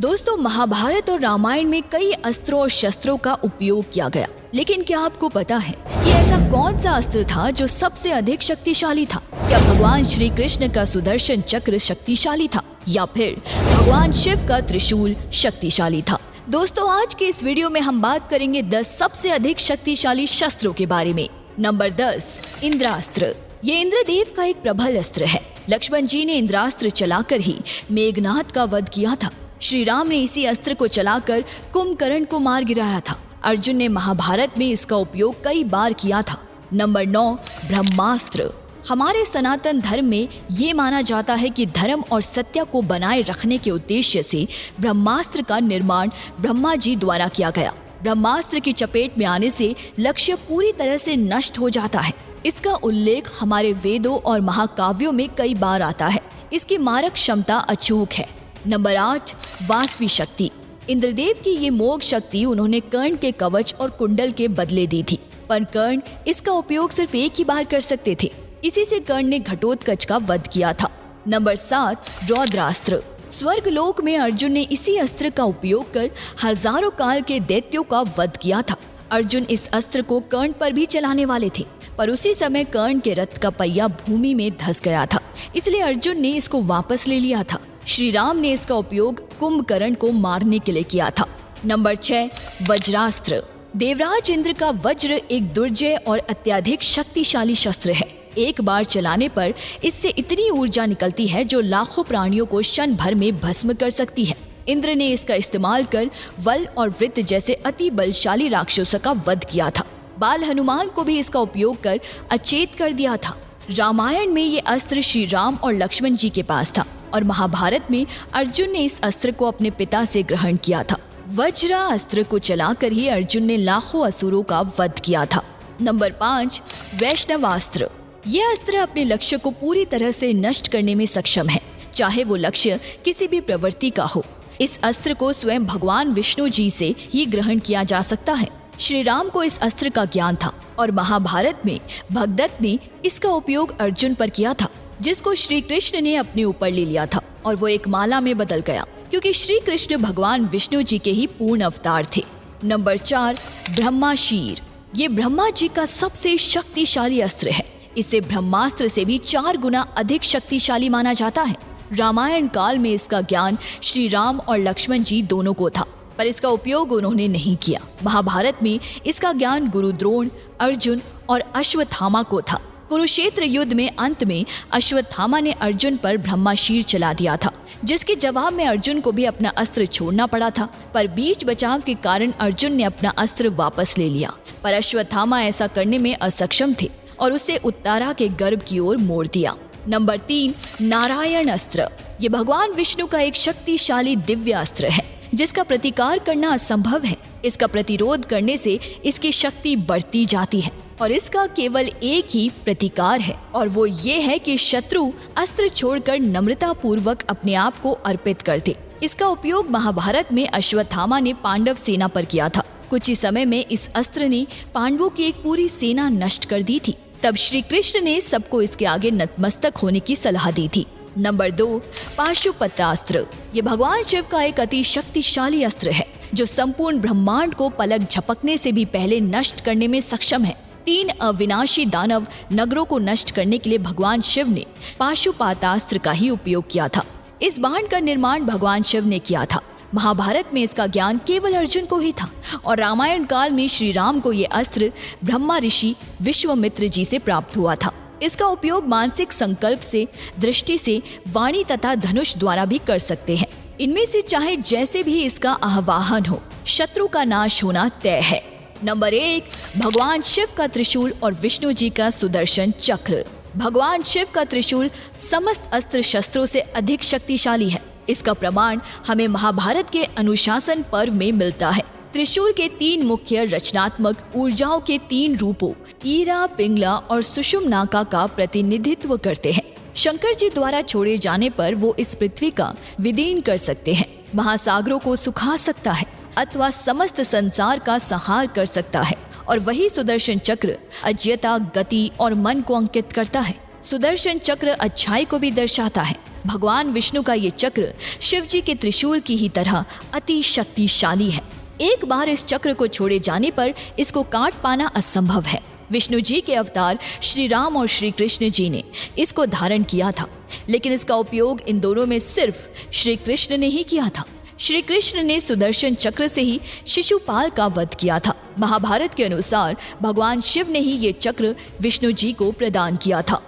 दोस्तों, महाभारत और रामायण में कई अस्त्रों और शस्त्रों का उपयोग किया गया, लेकिन क्या आपको पता है कि ऐसा कौन सा अस्त्र था जो सबसे अधिक शक्तिशाली था? क्या भगवान श्री कृष्ण का सुदर्शन चक्र शक्तिशाली था या फिर भगवान शिव का त्रिशूल शक्तिशाली था? दोस्तों, आज के इस वीडियो में हम बात करेंगे 10 सबसे अधिक शक्तिशाली शस्त्रों के बारे में। नंबर 10, इंद्रास्त्र। ये इंद्रदेव का एक प्रबल अस्त्र है। लक्ष्मण जी ने इंद्रास्त्र चलाकर ही मेघनाद का वध किया था। श्री राम ने इसी अस्त्र को चलाकर कुंभकर्ण को मार गिराया था। अर्जुन ने महाभारत में इसका उपयोग कई बार किया था। नंबर 9, ब्रह्मास्त्र। हमारे सनातन धर्म में ये माना जाता है कि धर्म और सत्य को बनाए रखने के उद्देश्य से ब्रह्मास्त्र का निर्माण ब्रह्मा जी द्वारा किया गया। ब्रह्मास्त्र की चपेट में आने से लक्ष्य पूरी तरह से नष्ट हो जाता है। इसका उल्लेख हमारे वेदों और महाकाव्यों में कई बार आता है। इसकी मारक क्षमता अचूक है। नंबर 8, वासवी शक्ति। इंद्रदेव की ये मोग शक्ति उन्होंने कर्ण के कवच और कुंडल के बदले दी थी, पर कर्ण इसका उपयोग सिर्फ एक ही बार कर सकते थे। इसी से कर्ण ने घटोत्कच का वध किया था। नंबर 7, रौद्रास्त्र। स्वर्गलोक में अर्जुन ने इसी अस्त्र का उपयोग कर हजारों काल के दैत्यों का वध किया था। अर्जुन इस अस्त्र को कर्ण पर भी चलाने वाले थे, पर उसी समय कर्ण के रथ का पहिया भूमि में धंस गया था, इसलिए अर्जुन ने इसको वापस ले लिया था। श्री राम ने इसका उपयोग कुंभकर्ण को मारने के लिए किया था। नंबर 6, वज्रास्त्र। देवराज इंद्र का वज्र एक दुर्जय और अत्यधिक शक्तिशाली शस्त्र है। एक बार चलाने पर इससे इतनी ऊर्जा निकलती है जो लाखों प्राणियों को क्षण भर में भस्म कर सकती है। इंद्र ने इसका इस्तेमाल कर वल और वृत्त जैसे अति बलशाली राक्षसों का वध किया था। बाल हनुमान को भी इसका उपयोग कर अचेत कर दिया था। रामायण में ये अस्त्र श्री राम और लक्ष्मण जी के पास था और महाभारत में अर्जुन ने इस अस्त्र को अपने पिता से ग्रहण किया था। वज्रा अस्त्र को चलाकर ही अर्जुन ने लाखों असुरों का वध किया था। नंबर 5, वैष्णवास्त्र। यह अस्त्र अपने लक्ष्य को पूरी तरह से नष्ट करने में सक्षम है, चाहे वो लक्ष्य किसी भी प्रवृत्ति का हो। इस अस्त्र को स्वयं भगवान विष्णु जी से ही ग्रहण किया जा सकता है। श्री राम को इस अस्त्र का ज्ञान था और महाभारत में भगदत्त ने इसका उपयोग अर्जुन पर किया था, जिसको श्री कृष्ण ने अपने ऊपर ले लिया था और वो एक माला में बदल गया, क्योंकि श्री कृष्ण भगवान विष्णु जी के ही पूर्ण अवतार थे। नंबर 4, ब्रह्माशीर। ये ब्रह्मा जी का सबसे शक्तिशाली अस्त्र है। इसे ब्रह्मास्त्र से भी 4 गुना अधिक शक्तिशाली माना जाता है। रामायण काल में इसका ज्ञान श्री राम और लक्ष्मण जी दोनों को था, पर इसका उपयोग उन्होंने नहीं किया। महाभारत में इसका ज्ञान गुरु द्रोण, अर्जुन और अश्वत्थामा को था। कुरुक्षेत्र युद्ध में अंत में अश्वत्थामा ने अर्जुन पर ब्रह्माशीर चला दिया था, जिसके जवाब में अर्जुन को भी अपना अस्त्र छोड़ना पड़ा था, पर बीच बचाव के कारण अर्जुन ने अपना अस्त्र वापस ले लिया। पर अश्वत्थामा ऐसा करने में असक्षम थे और उसे उत्तारा के गर्भ की ओर मोड़ दिया। नंबर 3, नारायण अस्त्र। ये भगवान विष्णु का एक शक्तिशाली दिव्य अस्त्र है, जिसका प्रतिकार करना असंभव है। इसका प्रतिरोध करने से इसकी शक्ति बढ़ती जाती है और इसका केवल एक ही प्रतिकार है, और वो ये है कि शत्रु अस्त्र छोड़कर नम्रता पूर्वक अपने आप को अर्पित कर दे। इसका उपयोग महाभारत में अश्वत्थामा ने पांडव सेना पर किया था। कुछ ही समय में इस अस्त्र ने पांडवों की एक पूरी सेना नष्ट कर दी थी। तब श्री कृष्ण ने सबको इसके आगे नतमस्तक होने की सलाह दी थी। नंबर 2, पाशुपतास्त्र। ये भगवान शिव का एक अति शक्तिशाली अस्त्र है, जो संपूर्ण ब्रह्मांड को पलक झपकने से भी पहले नष्ट करने में सक्षम है। 3 अविनाशी दानव नगरों को नष्ट करने के लिए भगवान शिव ने पाशुपतास्त्र का ही उपयोग किया था। इस बाण का निर्माण भगवान शिव ने किया था। महाभारत में इसका ज्ञान केवल अर्जुन को ही था और रामायण काल में श्री राम को ये अस्त्र ब्रह्मा ऋषि विश्वामित्र जी से प्राप्त हुआ था। इसका उपयोग मानसिक संकल्प से, दृष्टि से, वाणी तथा धनुष द्वारा भी कर सकते हैं। इनमें से चाहे जैसे भी इसका आह्वान हो, शत्रु का नाश होना तय है। नंबर 1, भगवान शिव का त्रिशूल और विष्णु जी का सुदर्शन चक्र। भगवान शिव का त्रिशूल समस्त अस्त्र शस्त्रों से अधिक शक्तिशाली है। इसका प्रमाण हमें महाभारत के अनुशासन पर्व में मिलता है। त्रिशूल के 3 मुख्य रचनात्मक ऊर्जाओं के 3 रूपों ईरा, पिंगला और सुषुम्नाका का प्रतिनिधित्व करते हैं। शंकर जी द्वारा छोड़े जाने पर वो इस पृथ्वी का विदीर्ण कर सकते हैं, महासागरों को सुखा सकता है अथवा समस्त संसार का संहार कर सकता है। और वही सुदर्शन चक्र अज्ञता, गति और मन को अंकित करता है। सुदर्शन चक्र अच्छाई को भी दर्शाता है। भगवान विष्णु का ये चक्र शिव जी के त्रिशूल की ही तरह अति शक्तिशाली है। एक बार इस चक्र को छोड़े जाने पर इसको काट पाना असंभव है। विष्णु जी के अवतार श्री राम और श्री कृष्ण जी ने इसको धारण किया था, लेकिन इसका उपयोग इन दोनों में सिर्फ श्री कृष्ण ने ही किया था। श्री कृष्ण ने सुदर्शन चक्र से ही शिशुपाल का वध किया था। महाभारत के अनुसार भगवान शिव ने ही ये चक्र विष्णु जी को प्रदान किया था।